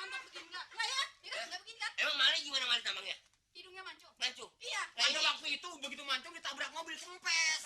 mantap begini nggak ya? Ya kan nggak begini kan? Emang Mali gimana Mali tampangnya? Hidungnya mancung. Mancung. Iya. Pada waktu itu begitu mancung ditabrak mobil kempes.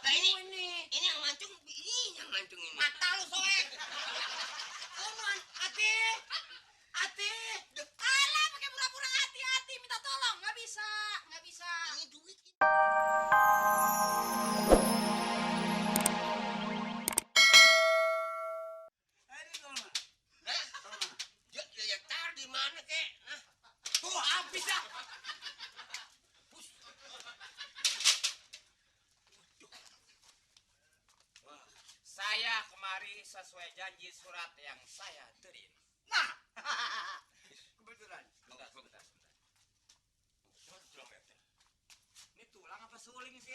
Nah ini yang mancung, ini yang mancung ini. Mata lu soek. Hati. Hati. Alah pakai pura-pura hati-hati minta tolong nggak bisa. Ini duit. Ya tar di mana kek? Nah, Tuh habis ya. Saya kemari sesuai janji surat yang saya terima. Nah, kebetulan. Sebentar. Ini tulang apa suling sih?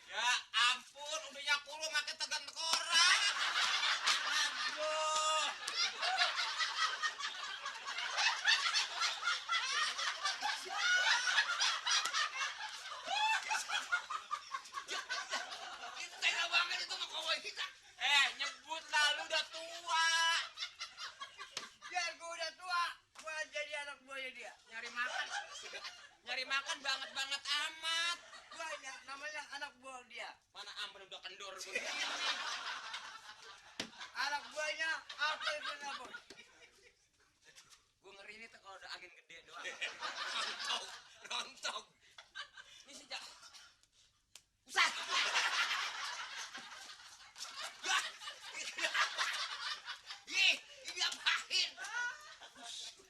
Ya ampun, udah nyakulu makin tegan koran. Aduh. itu tega banget itu mau kawai kita. Nyebut lalu udah tua. Biar gue udah tua, gue jadi anak buahnya dia. Nyari makan banget amat. Gue namanya anak buah dia. Mana ampun udah kendor gue. Anak buahnya apa itu nama? Gue ngeri ini tuh kalau udah angin gede doang. Rontok. Ini sejak usah. Ih, ini apain?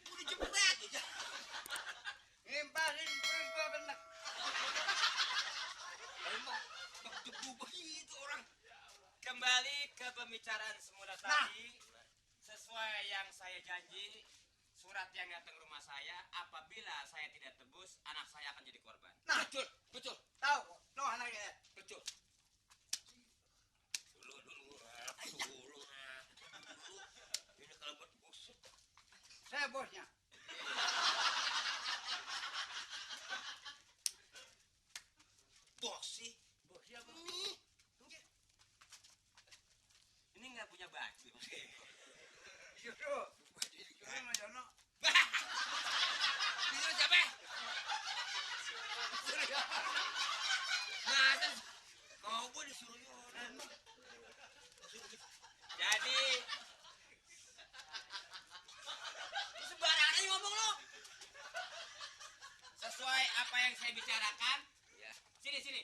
Udah jepret. Ngimpasin terus gue benek. Emang debu begitu orang. Kembali ke pembicaraan semula tadi. Sesuai yang saya janji, surat yang datang ke rumah saya, apabila saya tidak tebus, anak saya akan jadi korban. Nah, Betul. tahu, lo anaknya. Betul. Dulu. Ini kalau buat busuk. Saya bosnya. Bos sih. Bosnya apa? Ini nggak punya baju. Justru Mas Jono. Itu siapa? Masa mau gue disuruh Yonan. Jadi sembarangan aja ngomong lo. Sesuai apa yang saya bicarakan. Ya. Sini.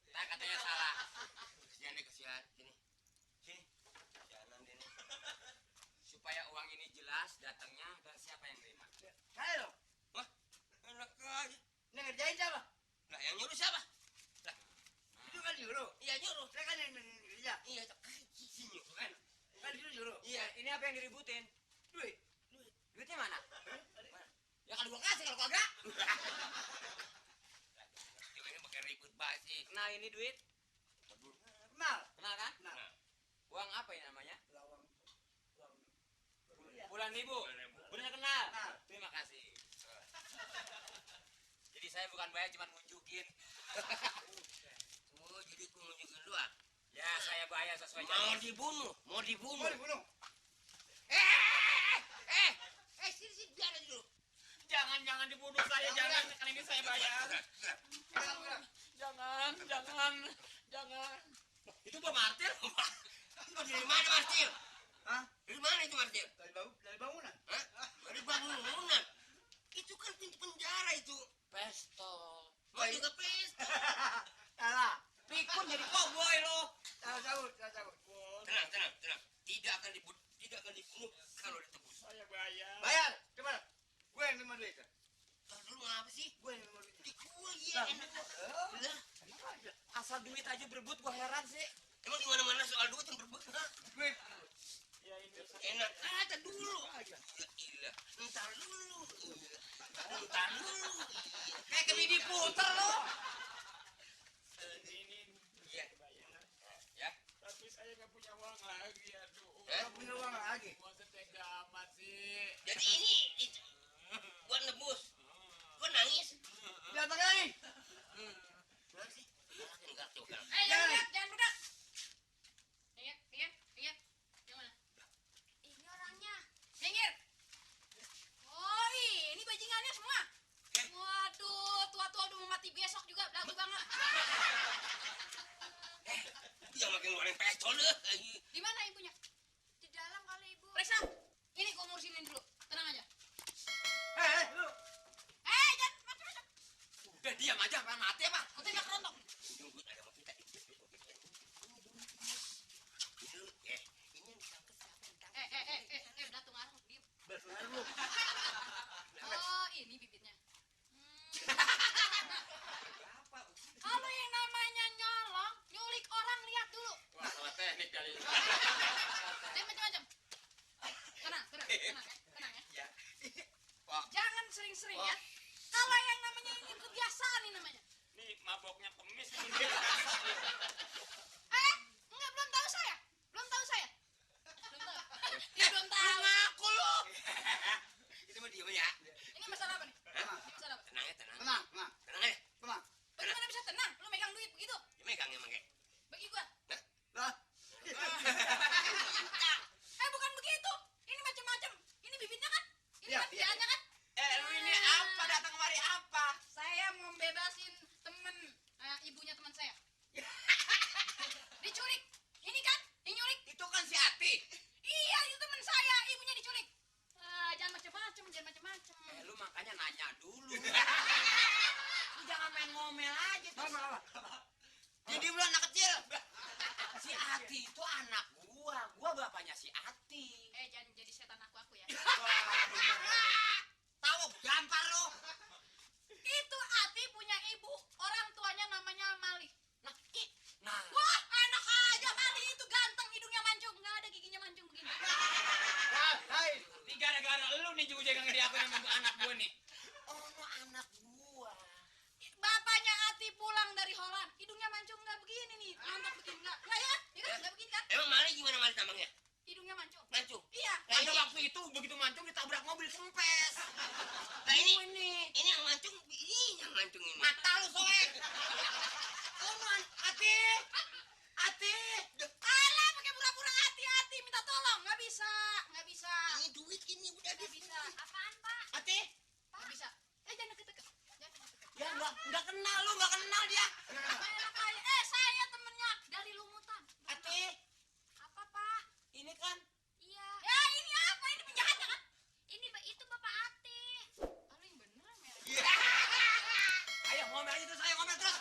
Nah katanya salah. Kesian. Sini. Jangan deh. Supaya uang ini jelas datangnya dan siapa yang terima. Saya lo. Wah, enak aja. Ini ngerjain siapa? Nah, yang nyuruh siapa? Lah, Itu kan nyuruh. iya nyuruh. Saya kan yang kerja. Iya, si nyuruh kan. Kan itu nyuruh. Iya, ini apa yang diributin? Duit. Duitnya mana? Ya kalau gua kasih kalau kagak. Ini pakai ribut banget sih. Nah, ini duit. Kenal. Kenal kan? Kenal. Uang apa ini namanya? Lawang. Bulan ribu. Bulan ribu. Benar kenal. Kenal. Terima kasih. Jadi saya bukan bayar, cuma nunjukin. Oh, jadi gua nunjukin lu ah. Ya, saya bayar sesuai Mau janji. dibunuh. Mau dibunuh. Sini biar aja dulu. Jangan dibunuh saya, jangan. Kali ini saya bayar. Jangan. Itu Pak Martil. Dari mana Martil? Hah? Dari mana itu Martil? Dari bangunan. Hah? Dari bangunan. Itu kan pintu penjara itu. Pestol. Mau juga pesta. Salah. Pikun jadi cowboy lo. Saya cabut. Tenang. Tidak akan dibunuh kalau ditebus. Saya bayar. Bayar. Coba. Gue yang terima duit. Tahu dulu ngapa sih? Gue yang terima duit. Di gua iya enak. Lah, Asal duit aja berebut, gua heran sih. emang di mana-mana soal duit yang berbeda. Duit. Ya ini. Enak aja dulu. Ya ilah. Ntar dulu. Kayak kemidi puter lo. Ini. Iya. Ya. Tapi saya nggak punya uang lagi, aduh. Gak punya uang lagi. Masa tega amat sih. Jadi ini itu buat nebus. Gua nangis. Datang lagi. Kenapa sih? Enggak tuh. Jangan lihat jangan diakui sama anak gua nih. Oh, anak gua. Bapaknya Ati pulang dari Holland. Hidungnya mancung nggak begini nih. Mantap begini nggak? Nggak ya? Iya kan? Nggak begini kan? Emang Mali gimana Mali tampangnya? Hidungnya mancung. Mancung. Iya. Nah, Pada ini, waktu itu begitu mancung ditabrak mobil kempes. nah ini yang mancung, ini yang mancung ini. Mata lu soek. Oman, Ati. Ati. Alah, pakai pura-pura Ati minta tolong. Nggak bisa. Nggak bisa. Ini duit ini udah Nggak bisa. Apaan, Pak? Ati. Nggak bisa. Jangan deket-deket. Jangan deket-deket. Ya enggak kenal lu, enggak kenal dia. Saya temennya dari Lumutan. Ati, Apa, Pak? ini kan Iya. Ya, ini apa? Ini penjahatnya kan? Itu Bapak Ati. Lalu yang bener, Mer. ayo ngomel aja terus, ayo ngomel terus.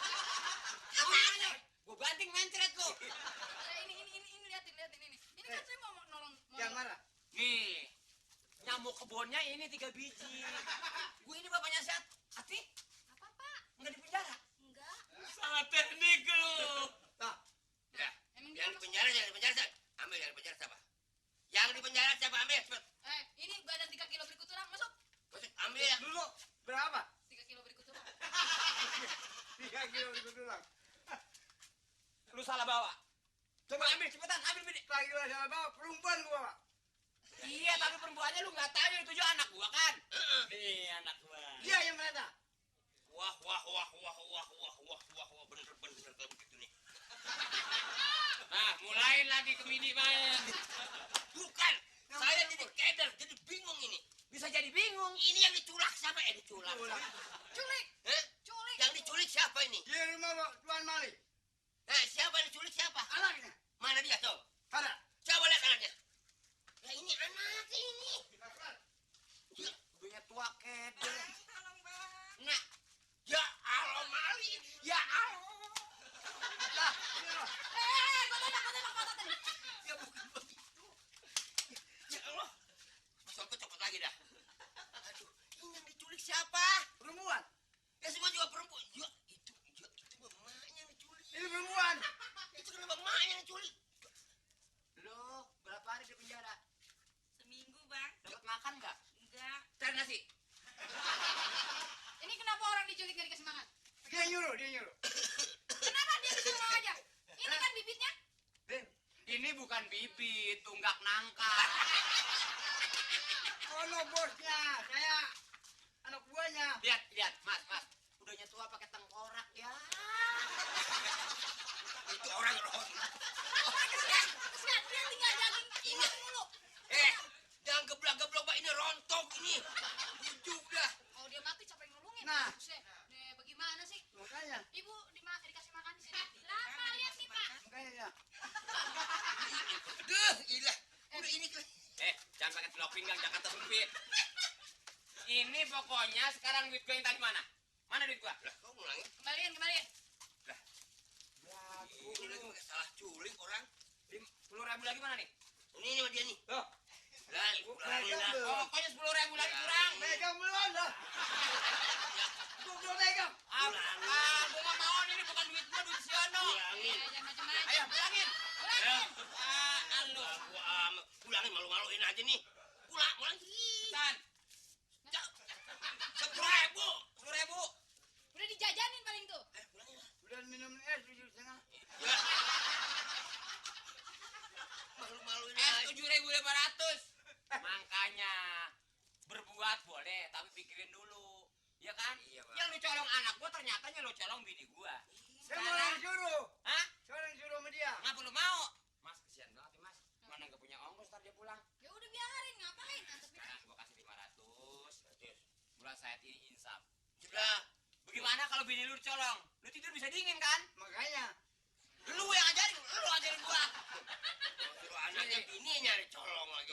Ngomel aja. Gua banting mencret lu. Ini liatin ini. Ini kan saya mau nolong. Jangan marah. Nih, nyamuk kebunnya ini 3 biji. Gue ini bapaknya si Ati, Apa, Pak? enggak di penjara. Enggak. Salah teknik lu. Nah, Ya, Emang yang dia di penjara siapa? Ambil yang di penjara siapa? Yang di penjara siapa? Ambil cepet. ini badan 3 kilo berikut tulang. Masuk. Masuk, ambil ya. dulu berapa? 3 kilo berikut tulang. 3 kilo itu tulang. Lu salah bawa. Coba ambil cepetan, ambil bini. Lagi lah sama bawa perempuan gua, Pak. Iya, tapi perempuannya lu nggak tahu itu juga anak gua kan? Nih anak gua. Dia yang mana? Wah, bener kalau begitu nih. Nah, mulain lagi ke mini main. Bukan, saya jadi keder, jadi bingung ini. Bisa jadi bingung. Ini yang diculak siapa? Diculak. Culik. Hah? Culik. Yang diculik siapa ini? Di rumah Tuan Mali. Nah, siapa yang diculik siapa? Anaknya. Mana dia, coba? Ada. Coba lihat anaknya. Ya ini anaknya ini. Ya, Udah tua keder. nah, ya Allah Mali, ya Allah. Lah, ini loh. Gua tembak tadi. Ya bukan begitu. Ya Allah. Mas Olko copot lagi dah. Aduh, ini yang diculik siapa? Perempuan. Ya semua juga perempuan. Ya, itu emaknya yang diculik. Ini perempuan. Itu kenapa emaknya yang diculik? Lu berapa hari di penjara? Seminggu, Bang. Dapat makan nggak? Enggak. Cari nasi. Ini kenapa orang diculik nggak dikasih makan? Dia nyuruh. Kenapa dia disuruh aja? Ini kan bibitnya. Den, Ini bukan bibit, tunggak nangka. ono bosnya. Saya anak buahnya. Lihat, Mas. Udahnya tua pakai tengkorak ya. Itu orang loh. Kesian dia tinggal daging Ini. mulu. Jangan geblak-geblok, Pak. Ini rontok ini. Bujuk dah. Oh, dia mati siapa yang nolongin? Nah. Buset. Nih, bagaimana sih? Makanya. Ibu dikasih makan di sini. Lapa, lihat nih, Pak. Makanya. Duh, ilah. Udah ini ke... Jangan pakai telur pinggang Jakarta sempit. Ini pokoknya sekarang duit gue yang tadi mana? Mana duit gua? Lah, kau ngulangin. Kembaliin. Ini lagi pakai salah culik orang. 10.000 lagi mana nih? Ini sama dia nih. Tuh. Lah, kurangin dah. Oh, pokoknya 10.000 lagi kurang. Pegang belum lah. Gua belum pegang. Gua nggak mau ini bukan duit gua, duit Siono. Pulangin. Jangan macam-macam. Ayo, bilangin. Lu. Pulangin, malu-maluin aja nih. Pulang. Tan, 10.000. 10.000. Udah dijajanin paling tuh. Pulangin lah. Udah minum es 7,5. Ya. Malu-maluin Es aja. 7.500. Makanya berbuat boleh, tapi pikirin dulu. Ya kan? Iya, Bang. Yang lu colong anak gua ternyata lu colong bini gua. Saya mau orang suruh. Hah? Saya orang suruh sama dia. Ngapa lu mau? Mas, kesian banget ya, Mas. Mana nggak punya ongkos ntar dia pulang. Ya udah biarin, ngapain? Sekarang gua kasih 500. Bulan saya ini insaf. Sudah. Bagaimana kalau bini lu colong? Lu tidur bisa dingin kan? Makanya. Lu yang ajarin gua. Suruh anaknya bininya dicolong lagi.